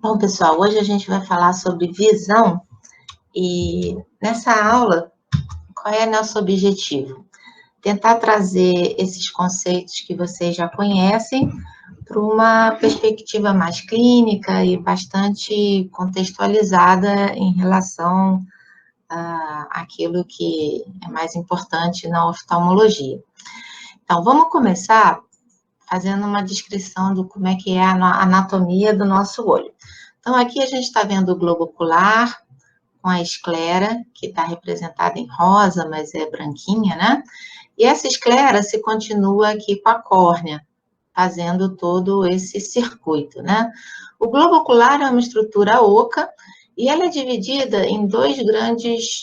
Bom, pessoal, hoje a gente vai falar sobre visão e nessa aula, qual é nosso objetivo? Tentar trazer esses conceitos que vocês já conhecem para uma perspectiva mais clínica e bastante contextualizada em relação àquilo que é mais importante na oftalmologia. Então, vamos começar fazendo uma descrição do como é que é a anatomia do nosso olho. Então, aqui a gente está vendo o globo ocular, com a esclera, que está representada em rosa, mas é branquinha, né? E essa esclera se continua aqui com a córnea, fazendo todo esse circuito, né? O globo ocular é uma estrutura oca e ela é dividida em dois grandes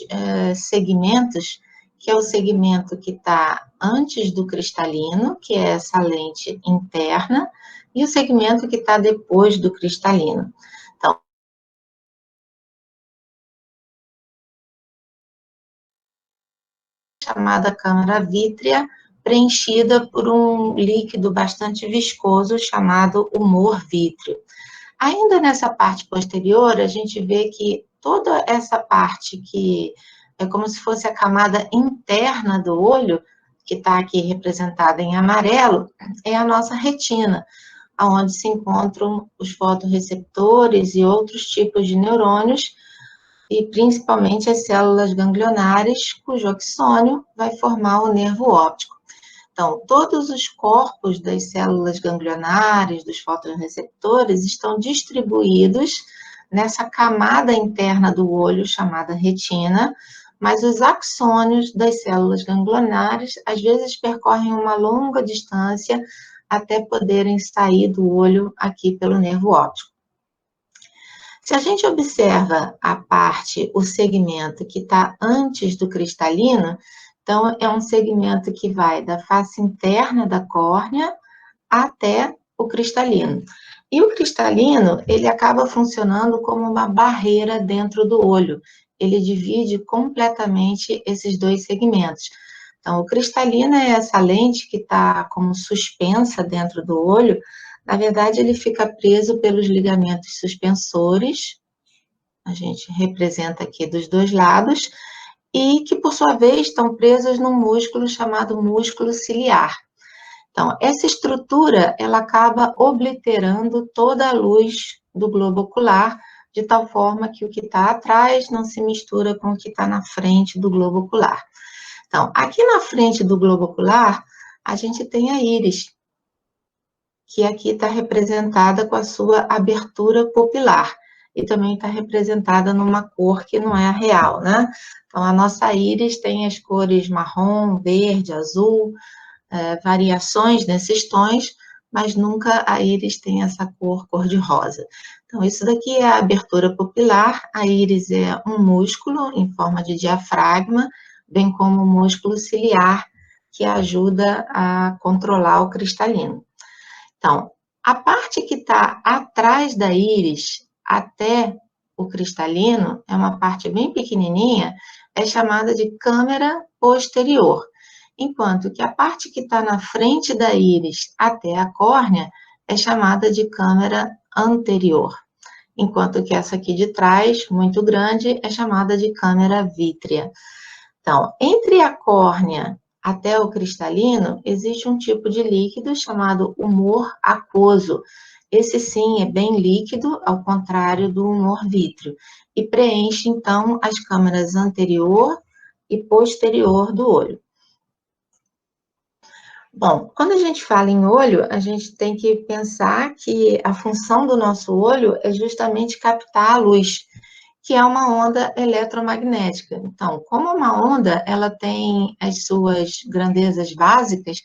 segmentos, que é o segmento que está antes do cristalino, que é essa lente interna, e o segmento que está depois do cristalino. Então, chamada câmara vítrea, preenchida por um líquido bastante viscoso chamado humor vítreo. Ainda nessa parte posterior, a gente vê que toda essa parte que é como se fosse a camada interna do olho, que está aqui representada em amarelo, é a nossa retina, onde se encontram os fotorreceptores e outros tipos de neurônios, e principalmente as células ganglionares, cujo axônio vai formar o nervo óptico. Então, todos os corpos das células ganglionares, dos fotorreceptores, estão distribuídos nessa camada interna do olho, chamada retina, mas os axônios das células ganglionares, às vezes, percorrem uma longa distância até poderem sair do olho aqui pelo nervo óptico. Se a gente observa a parte, o segmento que está antes do cristalino, então é um segmento que vai da face interna da córnea até o cristalino. E o cristalino, ele acaba funcionando como uma barreira dentro do olho. Ele divide completamente esses dois segmentos. Então, o cristalino é essa lente que está como suspensa dentro do olho. Na verdade, ele fica preso pelos ligamentos suspensores, a gente representa aqui dos dois lados, e que, por sua vez, estão presos num músculo chamado músculo ciliar. Então, essa estrutura, ela acaba obliterando toda a luz do globo ocular, de tal forma que o que está atrás não se mistura com o que está na frente do globo ocular. Então, aqui na frente do globo ocular, a gente tem a íris, que aqui está representada com a sua abertura pupilar, e também está representada numa cor que não é a real, né? Então, a nossa íris tem as cores marrom, verde, azul, variações nesses tons, mas nunca a íris tem essa cor de rosa. Então, isso daqui é a abertura pupilar, a íris é um músculo em forma de diafragma, bem como o músculo ciliar, que ajuda a controlar o cristalino. Então, a parte que está atrás da íris até o cristalino, é uma parte bem pequenininha, é chamada de câmara posterior, enquanto que a parte que está na frente da íris até a córnea é chamada de câmara anterior, enquanto que essa aqui de trás, muito grande, é chamada de câmara vítrea. Então, entre a córnea até o cristalino, existe um tipo de líquido chamado humor aquoso. Esse sim é bem líquido, ao contrário do humor vítreo, e preenche, então, as câmaras anterior e posterior do olho. Bom, quando a gente fala em olho, a gente tem que pensar que a função do nosso olho é justamente captar a luz, que é uma onda eletromagnética. Então, como uma onda, ela tem as suas grandezas básicas,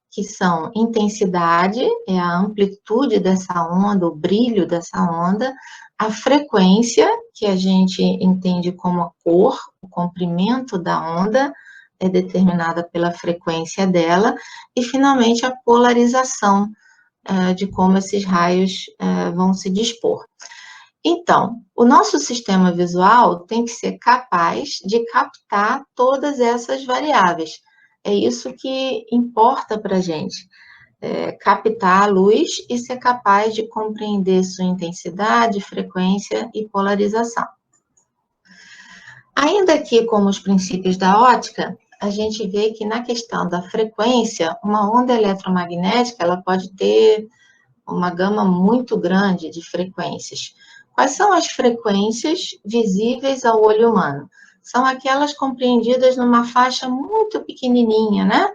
que são intensidade, é a amplitude dessa onda, o brilho dessa onda, a frequência, que a gente entende como a cor, o comprimento da onda, é determinada pela frequência dela, e finalmente a polarização de como esses raios vão se dispor. Então, o nosso sistema visual tem que ser capaz de captar todas essas variáveis. É isso que importa para a gente. captar a luz e ser capaz de compreender sua intensidade, frequência e polarização. Ainda aqui, como os princípios da ótica, a gente vê que na questão da frequência, uma onda eletromagnética, ela pode ter uma gama muito grande de frequências. Quais são as frequências visíveis ao olho humano? São aquelas compreendidas numa faixa muito pequenininha, né?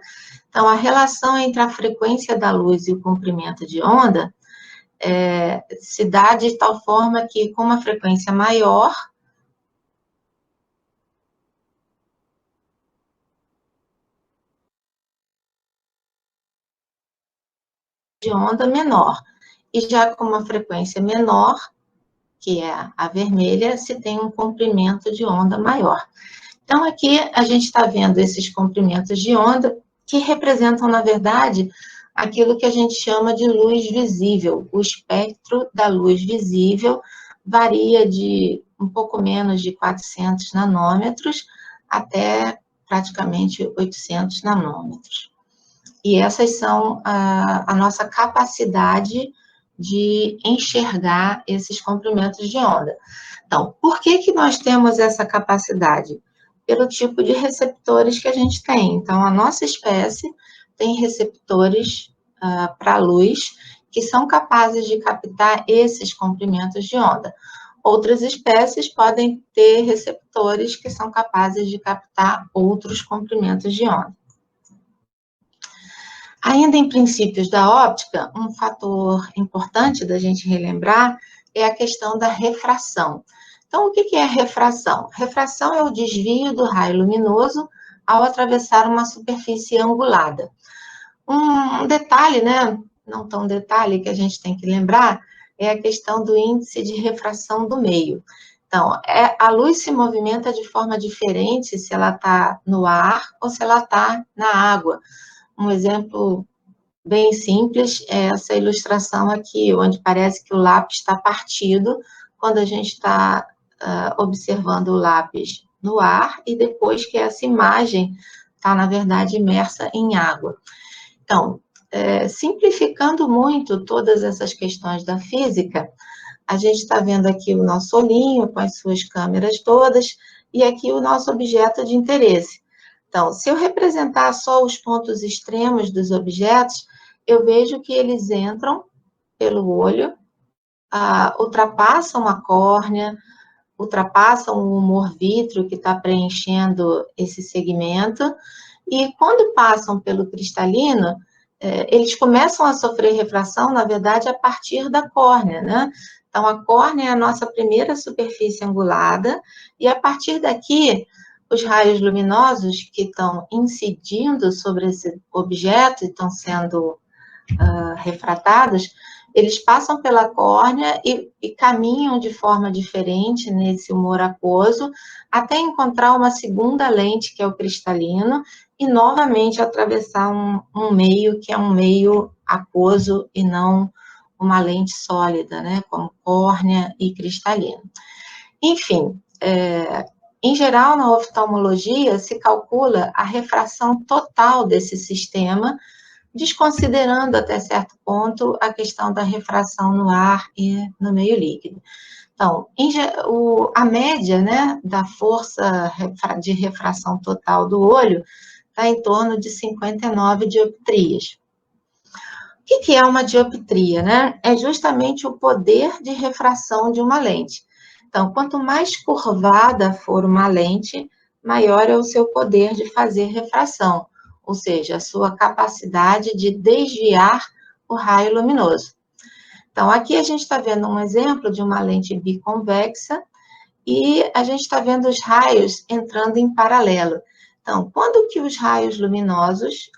Então, a relação entre a frequência da luz e o comprimento de onda se dá de tal forma que, com uma frequência maior, de onda menor. E já com uma frequência menor, que é a vermelha, se tem um comprimento de onda maior. Então, aqui a gente está vendo esses comprimentos de onda que representam, na verdade, aquilo que a gente chama de luz visível. O espectro da luz visível varia de um pouco menos de 400 nanômetros até praticamente 800 nanômetros. E essas são a nossa capacidade de enxergar esses comprimentos de onda. Então, por que nós temos essa capacidade? Pelo tipo de receptores que a gente tem. Então, a nossa espécie tem receptores para a luz que são capazes de captar esses comprimentos de onda. Outras espécies podem ter receptores que são capazes de captar outros comprimentos de onda. Ainda em princípios da óptica, um fator importante da gente relembrar é a questão da refração. Então, o que é refração? Refração é o desvio do raio luminoso ao atravessar uma superfície angulada. Um detalhe, né, não tão detalhe, que a gente tem que lembrar, é a questão do índice de refração do meio. Então, a luz se movimenta de forma diferente se ela está no ar ou se ela está na água. Um exemplo bem simples é essa ilustração aqui, onde parece que o lápis está partido quando a gente está observando o lápis no ar e depois que essa imagem está, na verdade, imersa em água. Então, simplificando muito todas essas questões da física, a gente está vendo aqui o nosso olhinho com as suas câmeras todas e aqui o nosso objeto de interesse. Então, se eu representar só os pontos extremos dos objetos, eu vejo que eles entram pelo olho, ultrapassam a córnea, ultrapassam o humor vítreo que está preenchendo esse segmento, e quando passam pelo cristalino, eles começam a sofrer refração, na verdade, a partir da córnea, né? Então, a córnea é a nossa primeira superfície angulada, e a partir daqui, os raios luminosos que estão incidindo sobre esse objeto e estão sendo refratados, eles passam pela córnea e caminham de forma diferente nesse humor aquoso, até encontrar uma segunda lente, que é o cristalino, e novamente atravessar um meio que é um meio aquoso e não uma lente sólida, né, como córnea e cristalino. Enfim, em geral, na oftalmologia, se calcula a refração total desse sistema, desconsiderando até certo ponto a questão da refração no ar e no meio líquido. Então, a média, né, da força de refração total do olho está em torno de 59 dioptrias. O que é uma dioptria, né? É justamente o poder de refração de uma lente. Então, quanto mais curvada for uma lente, maior é o seu poder de fazer refração, ou seja, a sua capacidade de desviar o raio luminoso. Então, aqui a gente está vendo um exemplo de uma lente biconvexa e a gente está vendo os raios entrando em paralelo. Então, quando que os raios luminosos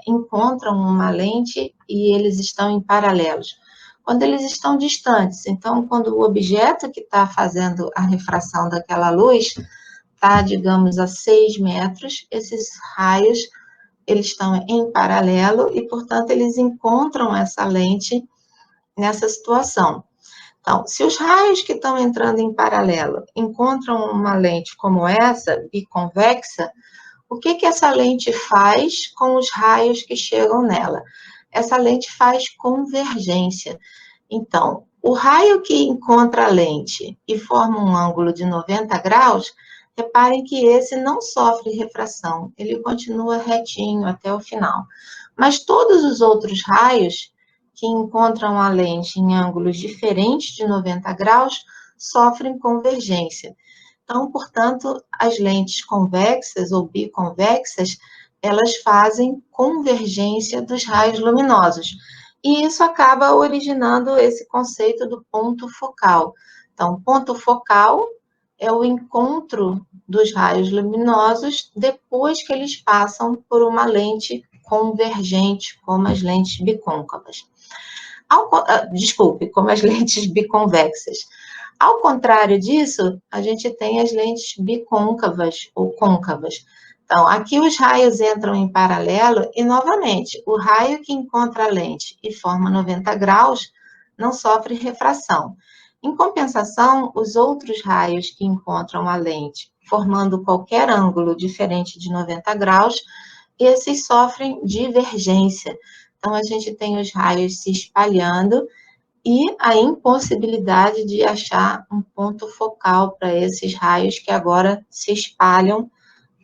encontram uma lente e eles estão em paralelos? Quando eles estão distantes. Então, quando o objeto que está fazendo a refração daquela luz está, digamos, a 6 metros, esses raios eles estão em paralelo e, portanto, eles encontram essa lente nessa situação. Então, se os raios que estão entrando em paralelo encontram uma lente como essa, biconvexa, o que essa lente faz com os raios que chegam nela? essa lente faz convergência. Então, o raio que encontra a lente e forma um ângulo de 90 graus, reparem que esse não sofre refração, ele continua retinho até o final. Mas todos os outros raios que encontram a lente em ângulos diferentes de 90 graus sofrem convergência. Então, portanto, as lentes convexas ou biconvexas, elas fazem convergência dos raios luminosos. E isso acaba originando esse conceito do ponto focal. Então, ponto focal é o encontro dos raios luminosos depois que eles passam por uma lente convergente, como as lentes bicôncavas. Desculpe, como as lentes biconvexas. Ao contrário disso, a gente tem as lentes bicôncavas ou côncavas. Então, aqui os raios entram em paralelo e, novamente, o raio que encontra a lente e forma 90 graus não sofre refração. Em compensação, os outros raios que encontram a lente, formando qualquer ângulo diferente de 90 graus, esses sofrem divergência. Então, a gente tem os raios se espalhando e a impossibilidade de achar um ponto focal para esses raios que agora se espalham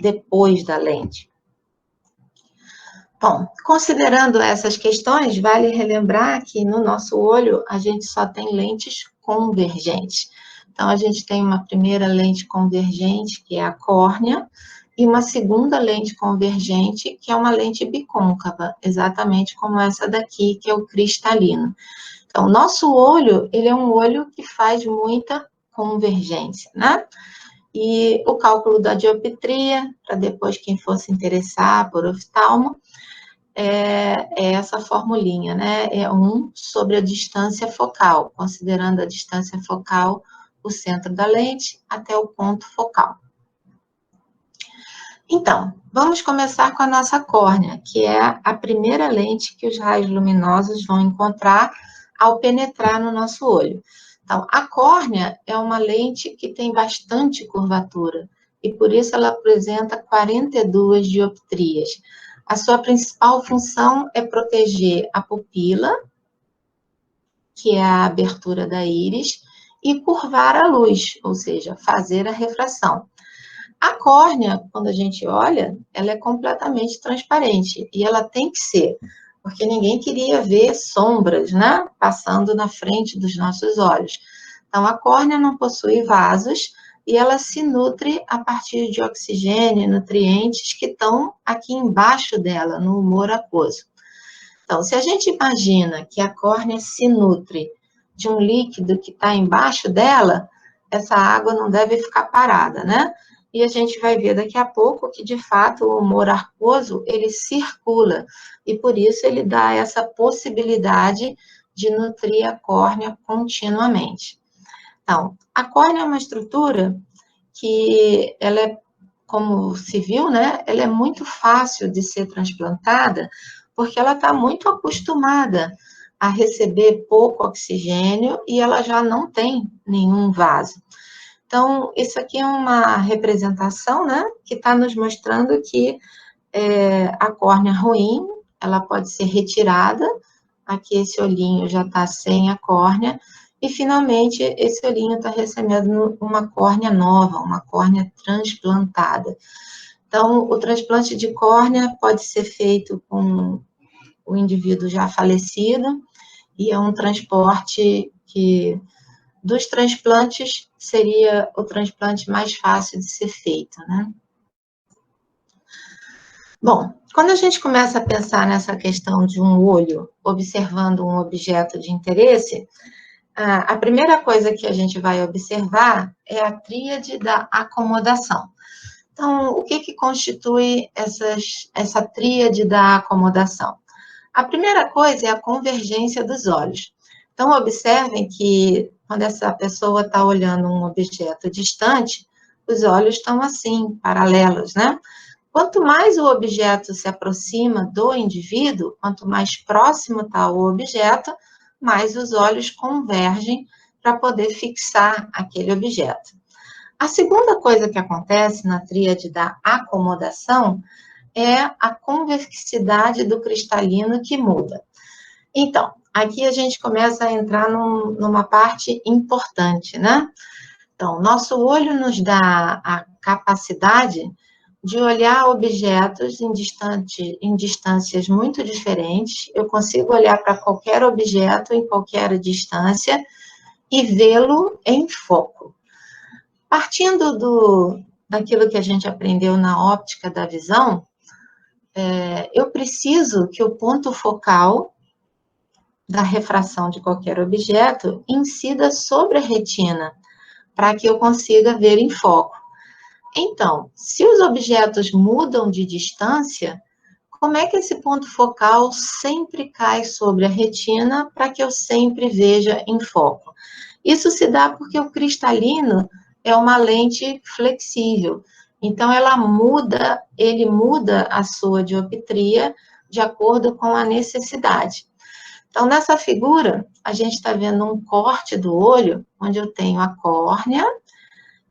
depois da lente. Bom, considerando essas questões, vale relembrar que no nosso olho a gente só tem lentes convergentes. Então, a gente tem uma primeira lente convergente, que é a córnea, e uma segunda lente convergente, que é uma lente bicôncava, exatamente como essa daqui, que é o cristalino. Então, nosso olho, ele é um olho que faz muita convergência, né? E o cálculo da dioptria, para depois quem for se interessar por oftalmo, é essa formulinha, né? É 1 sobre a distância focal, considerando a distância focal o centro da lente até o ponto focal. Então, vamos começar com a nossa córnea, que é a primeira lente que os raios luminosos vão encontrar ao penetrar no nosso olho. Então, a córnea é uma lente que tem bastante curvatura, e por isso ela apresenta 42 dioptrias. A sua principal função é proteger a pupila, que é a abertura da íris, e curvar a luz, ou seja, fazer a refração. A córnea, quando a gente olha, ela é completamente transparente, e ela tem que ser, porque ninguém queria ver sombras, né, passando na frente dos nossos olhos. Então, a córnea não possui vasos, e ela se nutre a partir de oxigênio e nutrientes que estão aqui embaixo dela, no humor aquoso. Então, se a gente imagina que a córnea se nutre de um líquido que está embaixo dela, essa água não deve ficar parada, né? E a gente vai ver daqui a pouco que, de fato, o humor aquoso, ele circula, e por isso ele dá essa possibilidade de nutrir a córnea continuamente. Então, a córnea é uma estrutura que ela é, como se viu, né? Ela é muito fácil de ser transplantada, porque ela está muito acostumada a receber pouco oxigênio e ela já não tem nenhum vaso. Então, isso aqui é uma representação, né, que está nos mostrando que a córnea ruim, ela pode ser retirada, aqui esse olhinho já está sem a córnea, e finalmente esse olhinho está recebendo uma córnea nova, uma córnea transplantada. Então, o transplante de córnea pode ser feito com o indivíduo já falecido, e é um transporte que, dos transplantes, seria o transplante mais fácil de ser feito, né? Bom, quando a gente começa a pensar nessa questão de um olho observando um objeto de interesse, a primeira coisa que a gente vai observar é a tríade da acomodação. Então, o que constitui essa tríade da acomodação? A primeira coisa é a convergência dos olhos. Então, observem que quando essa pessoa está olhando um objeto distante, os olhos estão assim, paralelos, né? Quanto mais o objeto se aproxima do indivíduo, quanto mais próximo está o objeto, mais os olhos convergem para poder fixar aquele objeto. A segunda coisa que acontece na tríade da acomodação é a convexidade do cristalino que muda. Então, aqui a gente começa a entrar numa parte importante, né? Então, nosso olho nos dá a capacidade de olhar objetos em distâncias muito diferentes. Eu consigo olhar para qualquer objeto em qualquer distância e vê-lo em foco. Partindo daquilo que a gente aprendeu na óptica da visão, eu preciso que o ponto focal da refração de qualquer objeto incida sobre a retina, para que eu consiga ver em foco. Então, se os objetos mudam de distância, como é que esse ponto focal sempre cai sobre a retina para que eu sempre veja em foco? Isso se dá porque o cristalino é uma lente flexível. Então, ele muda a sua dioptria de acordo com a necessidade. Então, nessa figura, a gente está vendo um corte do olho, onde eu tenho a córnea,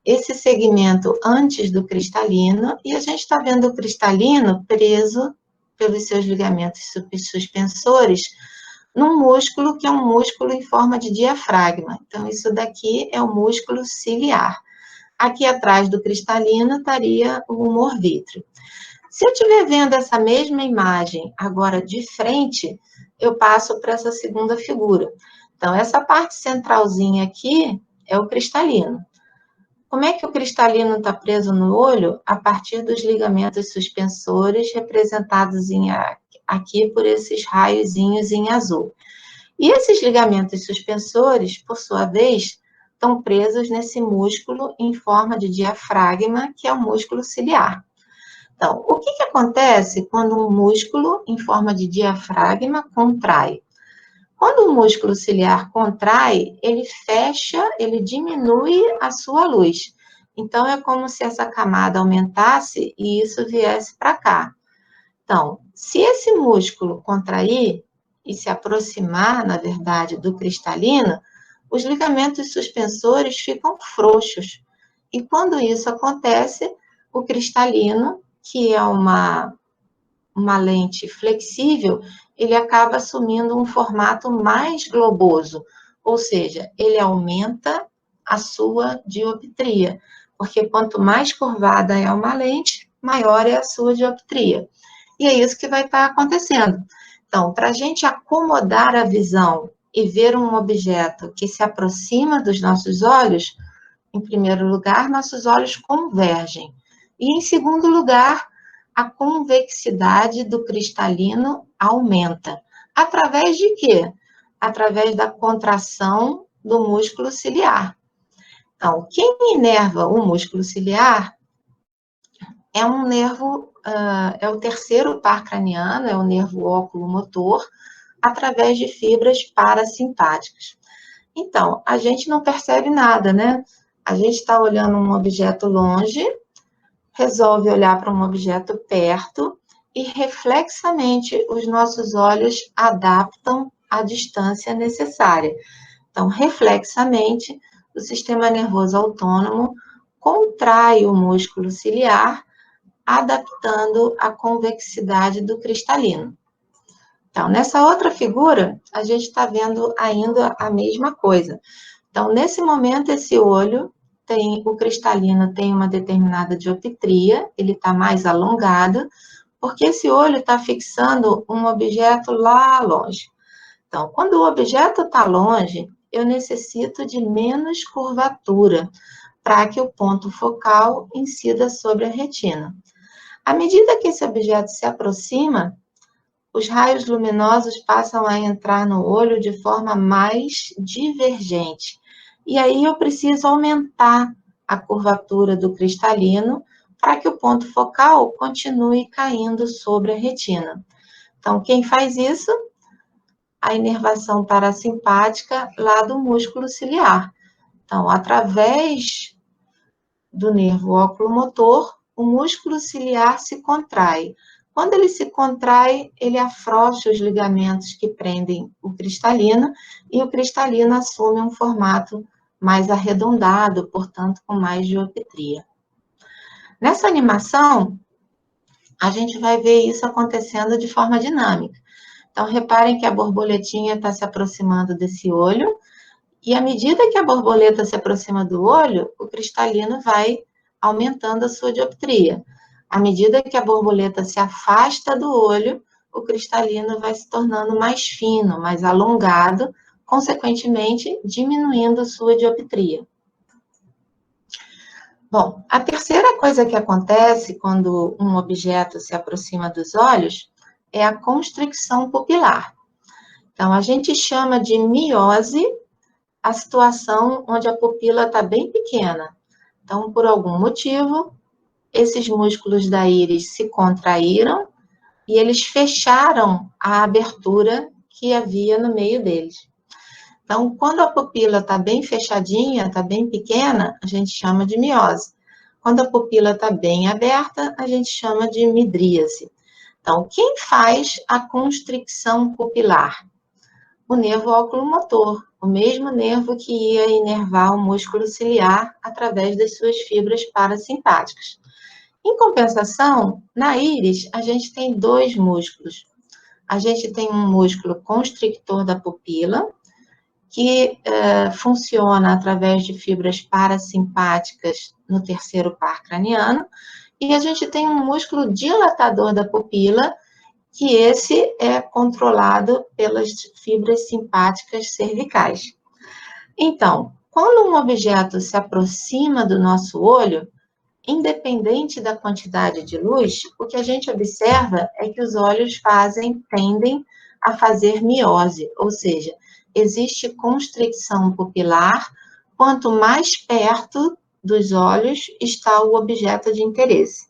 esse segmento antes do cristalino, e a gente está vendo o cristalino preso pelos seus ligamentos suspensores num músculo que é um músculo em forma de diafragma. Então, isso daqui é o músculo ciliar. Aqui atrás do cristalino estaria o humor vítreo. Se eu estiver vendo essa mesma imagem agora de frente, eu passo para essa segunda figura. Então, essa parte centralzinha aqui é o cristalino. Como é que o cristalino está preso no olho? A partir dos ligamentos suspensores representados aqui por esses raiozinhos em azul. E esses ligamentos suspensores, por sua vez, estão presos nesse músculo em forma de diafragma, que é o músculo ciliar. Então, o que acontece quando um músculo em forma de diafragma contrai? Quando o músculo ciliar contrai, ele fecha, ele diminui a sua luz. Então, é como se essa camada aumentasse e isso viesse para cá. Então, se esse músculo contrair e se aproximar, na verdade, do cristalino, os ligamentos suspensores ficam frouxos. E quando isso acontece, o cristalino, que é uma lente flexível, ele acaba assumindo um formato mais globoso, ou seja, ele aumenta a sua dioptria, porque quanto mais curvada é uma lente, maior é a sua dioptria. E é isso que vai estar acontecendo. Então, para a gente acomodar a visão e ver um objeto que se aproxima dos nossos olhos, em primeiro lugar, nossos olhos convergem. E, em segundo lugar, a convexidade do cristalino aumenta. Através de quê? Através da contração do músculo ciliar. Então, quem inerva o músculo ciliar é um nervo, é o terceiro par craniano, é o nervo oculomotor, através de fibras parasimpáticas. Então, a gente não percebe nada, né? A gente está olhando um objeto longe, resolve olhar para um objeto perto e, reflexamente, os nossos olhos adaptam a distância necessária. Então, reflexamente, o sistema nervoso autônomo contrai o músculo ciliar, adaptando a convexidade do cristalino. Então, nessa outra figura, a gente está vendo ainda a mesma coisa. Então, nesse momento, esse olho o cristalino tem uma determinada dioptria, ele está mais alongado, porque esse olho está fixando um objeto lá longe. Então, quando o objeto está longe, eu necessito de menos curvatura para que o ponto focal incida sobre a retina. À medida que esse objeto se aproxima, os raios luminosos passam a entrar no olho de forma mais divergente. E aí eu preciso aumentar a curvatura do cristalino para que o ponto focal continue caindo sobre a retina. Então, quem faz isso? A inervação parasimpática lá do músculo ciliar. Então, através do nervo oculomotor, o músculo ciliar se contrai. Quando ele se contrai, ele afrouxa os ligamentos que prendem o cristalino e o cristalino assume um formato mais arredondado, portanto, com mais dioptria. Nessa animação, a gente vai ver isso acontecendo de forma dinâmica. Então, reparem que a borboletinha está se aproximando desse olho, e à medida que a borboleta se aproxima do olho, o cristalino vai aumentando a sua dioptria. À medida que a borboleta se afasta do olho, o cristalino vai se tornando mais fino, mais alongado, consequentemente diminuindo a sua dioptria. Bom, a terceira coisa que acontece quando um objeto se aproxima dos olhos é a constricção pupilar. Então, a gente chama de miose a situação onde a pupila está bem pequena. Então, por algum motivo, esses músculos da íris se contraíram e eles fecharam a abertura que havia no meio deles. Então, quando a pupila está bem fechadinha, está bem pequena, a gente chama de miose. Quando a pupila está bem aberta, a gente chama de midríase. Então, quem faz a constricção pupilar? O nervo oculomotor, o mesmo nervo que ia inervar o músculo ciliar através das suas fibras parasimpáticas. Em compensação, na íris, a gente tem dois músculos. A gente tem um músculo constrictor da pupila, que funciona através de fibras parasimpáticas no terceiro par craniano, e a gente tem um músculo dilatador da pupila, que esse é controlado pelas fibras simpáticas cervicais. Então, quando um objeto se aproxima do nosso olho, independente da quantidade de luz, o que a gente observa é que os olhos tendem a fazer miose, ou seja, existe constricção pupilar quanto mais perto dos olhos está o objeto de interesse.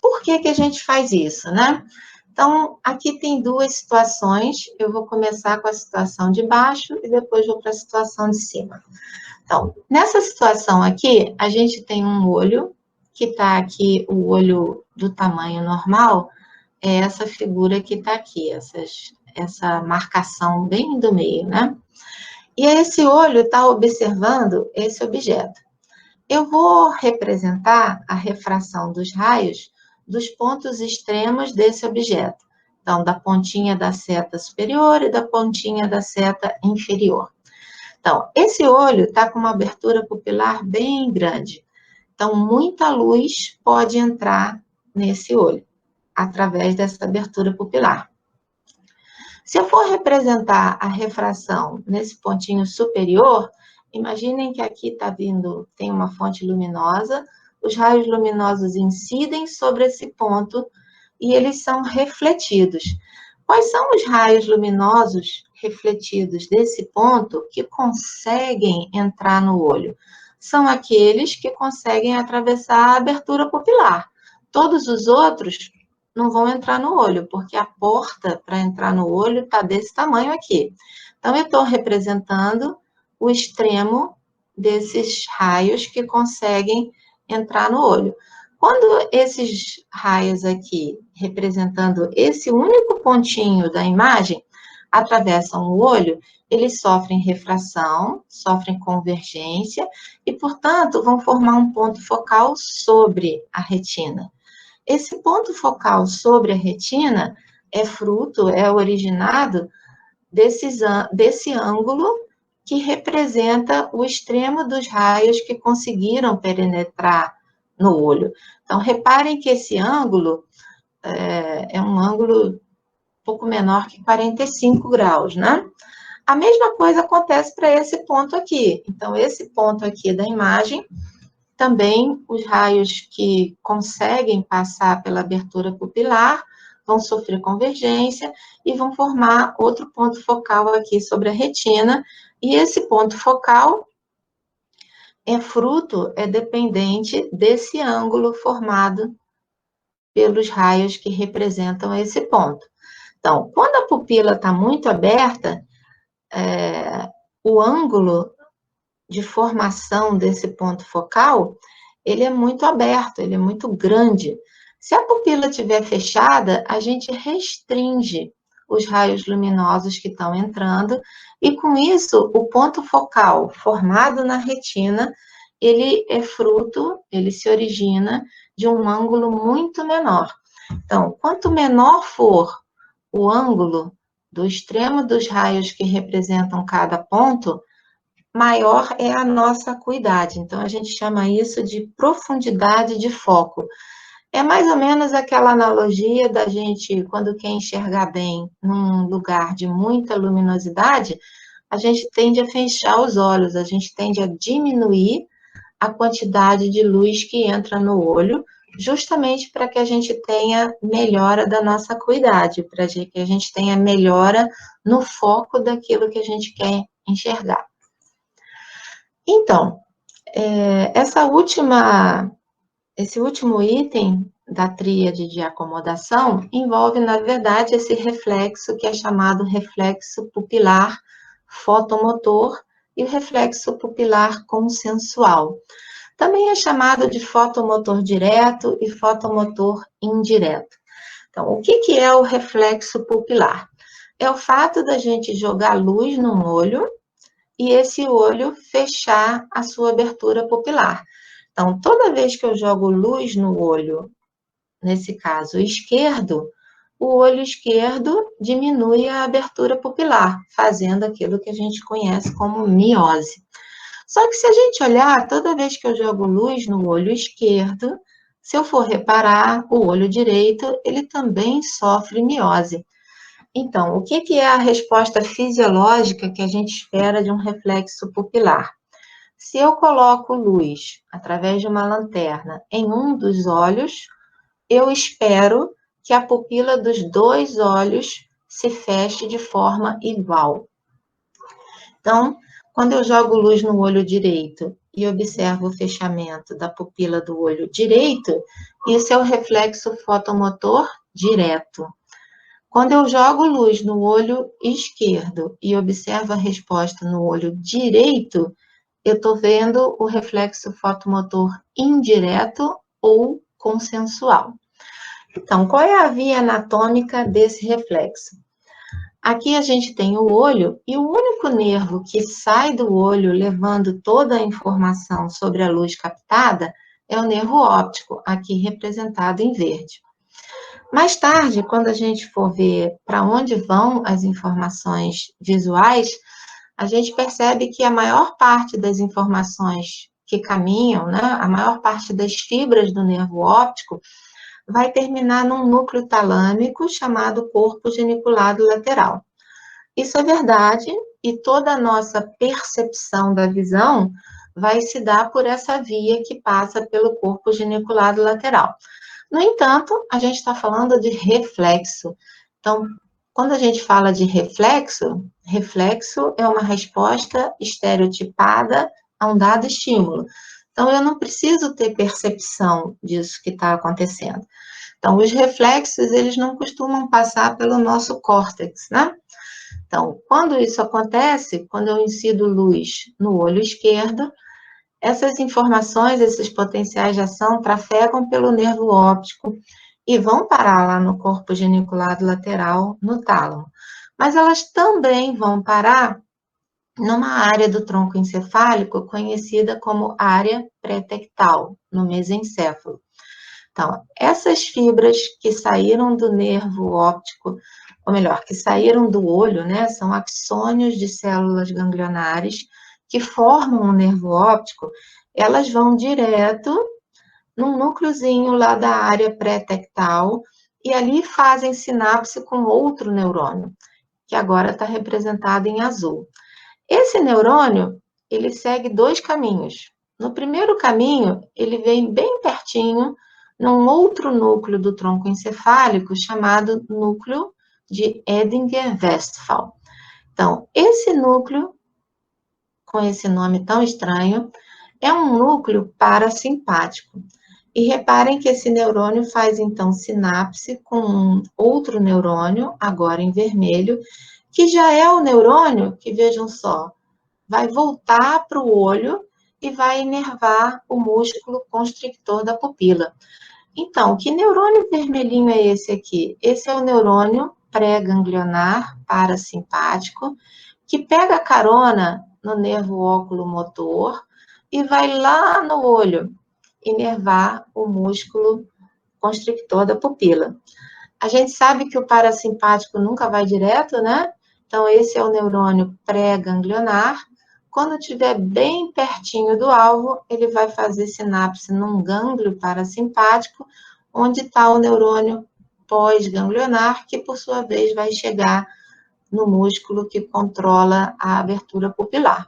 Por que a gente faz isso, né? Então, aqui tem duas situações. Eu vou começar com a situação de baixo e depois vou para a situação de cima. Então, nessa situação aqui, a gente tem um olho, que está aqui, o olho do tamanho normal, é essa figura que está aqui, essa marcação bem do meio, né? E esse olho está observando esse objeto. Eu vou representar a refração dos raios dos pontos extremos desse objeto. Então, da pontinha da seta superior e da pontinha da seta inferior. Então, esse olho está com uma abertura pupilar bem grande. Então, muita luz pode entrar nesse olho, através dessa abertura pupilar. Se eu for representar a refração nesse pontinho superior, imaginem que aqui tem uma fonte luminosa, os raios luminosos incidem sobre esse ponto e eles são refletidos. Quais são os raios luminosos refletidos desse ponto que conseguem entrar no olho? São aqueles que conseguem atravessar a abertura pupilar. Todos os outros não vão entrar no olho, porque a porta para entrar no olho está desse tamanho aqui. Então, eu estou representando o extremo desses raios que conseguem entrar no olho. Quando esses raios aqui, representando esse único pontinho da imagem, atravessam o olho, eles sofrem refração, sofrem convergência e, portanto, vão formar um ponto focal sobre a retina. Esse ponto focal sobre a retina é originado desse ângulo que representa o extremo dos raios que conseguiram penetrar no olho. Então, reparem que esse ângulo é um ângulo um pouco menor que 45 graus, né? A mesma coisa acontece para esse ponto aqui. Então, esse ponto aqui da imagem, também os raios que conseguem passar pela abertura pupilar vão sofrer convergência e vão formar outro ponto focal aqui sobre a retina. E esse ponto focal é dependente desse ângulo formado pelos raios que representam esse ponto. Então, quando a pupila está muito aberta, o ângulo de formação desse ponto focal, ele é muito aberto, ele é muito grande. Se a pupila estiver fechada, a gente restringe os raios luminosos que estão entrando, e com isso, o ponto focal formado na retina, ele se origina de um ângulo muito menor. Então, quanto menor for o ângulo do extremo dos raios que representam cada ponto, maior é a nossa acuidade. Então, a gente chama isso de profundidade de foco. É mais ou menos aquela analogia da gente, quando quer enxergar bem num lugar de muita luminosidade, a gente tende a fechar os olhos, a gente tende a diminuir a quantidade de luz que entra no olho, justamente para que a gente tenha melhora da nossa acuidade, para que a gente tenha melhora no foco daquilo que a gente quer enxergar. Então, esse último item da tríade de acomodação envolve, na verdade, esse reflexo que é chamado reflexo pupilar fotomotor e o reflexo pupilar consensual. Também é chamado de fotomotor direto e fotomotor indireto. Então, o que é o reflexo pupilar? É o fato da gente jogar luz num olho e esse olho fechar a sua abertura pupilar. Então, toda vez que eu jogo luz no olho, nesse caso esquerdo, o olho esquerdo diminui a abertura pupilar, fazendo aquilo que a gente conhece como miose. Só que se a gente olhar, toda vez que eu jogo luz no olho esquerdo, se eu for reparar, o olho direito, ele também sofre miose. Então, o que é a resposta fisiológica que a gente espera de um reflexo pupilar? Se eu coloco luz através de uma lanterna em um dos olhos, eu espero que a pupila dos dois olhos se feche de forma igual. Então, quando eu jogo luz no olho direito e observo o fechamento da pupila do olho direito, isso é o reflexo fotomotor direto. Quando eu jogo luz no olho esquerdo e observo a resposta no olho direito, eu estou vendo o reflexo fotomotor indireto ou consensual. Então, qual é a via anatômica desse reflexo? Aqui a gente tem o olho e o único nervo que sai do olho levando toda a informação sobre a luz captada é o nervo óptico, aqui representado em verde. Mais tarde, quando a gente for ver para onde vão as informações visuais, a gente percebe que a maior parte das informações que caminham, né, a maior parte das fibras do nervo óptico, vai terminar num núcleo talâmico chamado corpo geniculado lateral. Isso é verdade, e toda a nossa percepção da visão vai se dar por essa via que passa pelo corpo geniculado lateral. No entanto, a gente está falando de reflexo. Então, quando a gente fala de reflexo, reflexo é uma resposta estereotipada a um dado estímulo. Então, eu não preciso ter percepção disso que está acontecendo. Então, os reflexos, eles não costumam passar pelo nosso córtex, né? Então, quando isso acontece, quando eu incido luz no olho esquerdo, essas informações, esses potenciais de ação, trafegam pelo nervo óptico e vão parar lá no corpo geniculado lateral, no tálamo. Mas elas também vão parar numa área do tronco encefálico conhecida como área pré-tectal, no mesencéfalo. Então, essas fibras que saíram do nervo óptico, ou melhor, que saíram do olho, né, são axônios de células ganglionares que formam o nervo óptico, elas vão direto num núcleozinho lá da área pré-tectal e ali fazem sinapse com outro neurônio, que agora está representado em azul. Esse neurônio, ele segue dois caminhos. No primeiro caminho, ele vem bem pertinho num outro núcleo do tronco encefálico chamado núcleo de Edinger-Westphal. Então, esse núcleo, com esse nome tão estranho, é um núcleo parasimpático. E reparem que esse neurônio faz, então, sinapse com outro neurônio, agora em vermelho, que já é o neurônio que, vejam só, vai voltar para o olho e vai inervar o músculo constrictor da pupila. Então, que neurônio vermelhinho é esse aqui? Esse é o neurônio pré-ganglionar parasimpático, que pega carona no nervo oculomotor e vai lá no olho inervar o músculo constrictor da pupila. A gente sabe que o parasimpático nunca vai direto, né? Então, esse é o neurônio pré-ganglionar. Quando estiver bem pertinho do alvo, ele vai fazer sinapse num gânglio parasimpático, onde está o neurônio pós-ganglionar, que por sua vez vai chegar no músculo que controla a abertura pupilar.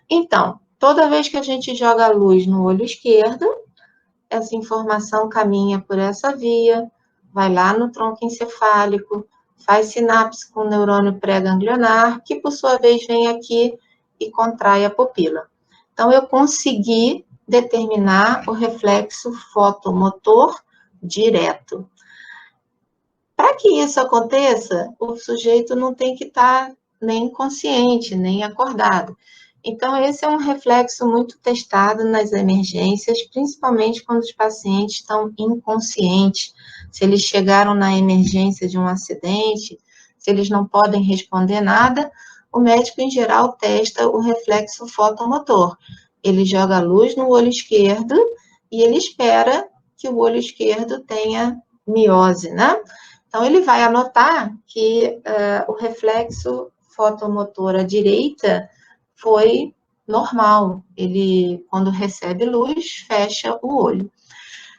Então, toda vez que a gente joga a luz no olho esquerdo, essa informação caminha por essa via, vai lá no tronco encefálico, faz sinapse com o neurônio pré-ganglionar, que por sua vez vem aqui e contrai a pupila. Então, eu consegui determinar o reflexo fotomotor direto. Para que isso aconteça, o sujeito não tem que estar nem consciente, nem acordado. Então, esse é um reflexo muito testado nas emergências, principalmente quando os pacientes estão inconscientes, se eles chegaram na emergência de um acidente, se eles não podem responder nada, o médico, em geral, testa o reflexo fotomotor. Ele joga a luz no olho esquerdo e ele espera que o olho esquerdo tenha miose, né? Então, ele vai anotar que o reflexo fotomotor à direita foi normal. Ele, quando recebe luz, fecha o olho.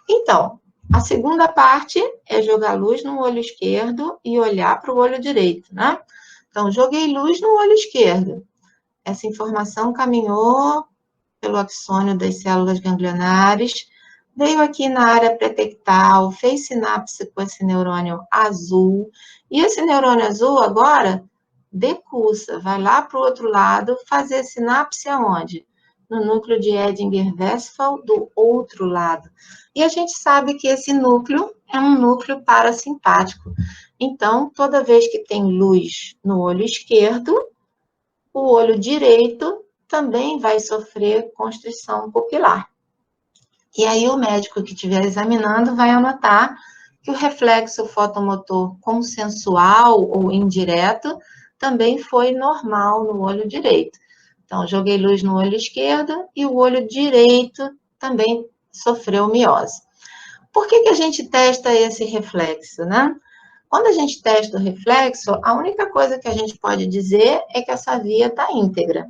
Então, a segunda parte é jogar luz no olho esquerdo e olhar para o olho direito, né? Então, joguei luz no olho esquerdo. Essa informação caminhou pelo axônio das células ganglionares, veio aqui na área pretectal, fez sinapse com esse neurônio azul, e esse neurônio azul agora decursa, vai lá para o outro lado, fazer sinapse aonde? No núcleo de Edinger-Westphal, do outro lado. E a gente sabe que esse núcleo é um núcleo parasimpático. Então, toda vez que tem luz no olho esquerdo, o olho direito também vai sofrer constrição pupilar. E aí o médico que estiver examinando vai anotar que o reflexo fotomotor consensual ou indireto também foi normal no olho direito. Então, joguei luz no olho esquerdo e o olho direito também sofreu miose. Por que a gente testa esse reflexo, né? Quando a gente testa o reflexo, a única coisa que a gente pode dizer é que essa via está íntegra.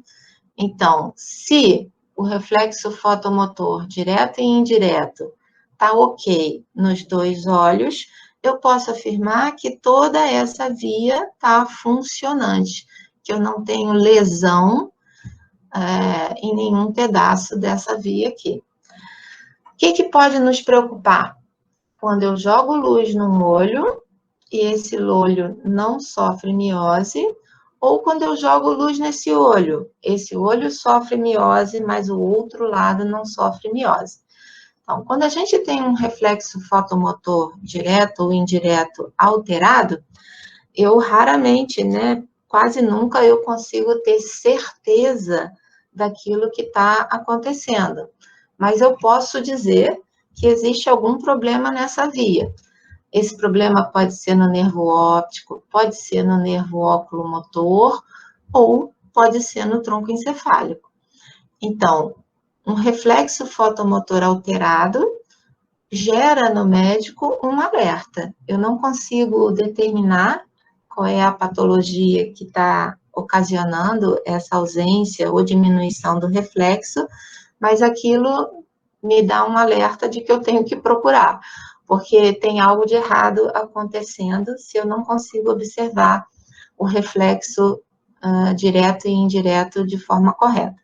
Então, se o reflexo fotomotor direto e indireto está ok nos dois olhos, eu posso afirmar que toda essa via está funcionante, que eu não tenho lesão em nenhum pedaço dessa via aqui. O que pode nos preocupar? Quando eu jogo luz num olho e esse olho não sofre miose, ou quando eu jogo luz nesse olho, esse olho sofre miose, mas o outro lado não sofre miose. Então, quando a gente tem um reflexo fotomotor direto ou indireto alterado, eu raramente, né, quase nunca eu consigo ter certeza daquilo que está acontecendo. Mas eu posso dizer que existe algum problema nessa via. Esse problema pode ser no nervo óptico, pode ser no nervo oculomotor ou pode ser no tronco encefálico. Então, um reflexo fotomotor alterado gera no médico um alerta. Eu não consigo determinar qual é a patologia que está ocasionando essa ausência ou diminuição do reflexo, mas aquilo me dá um alerta de que eu tenho que procurar, porque tem algo de errado acontecendo se eu não consigo observar o reflexo direto e indireto de forma correta.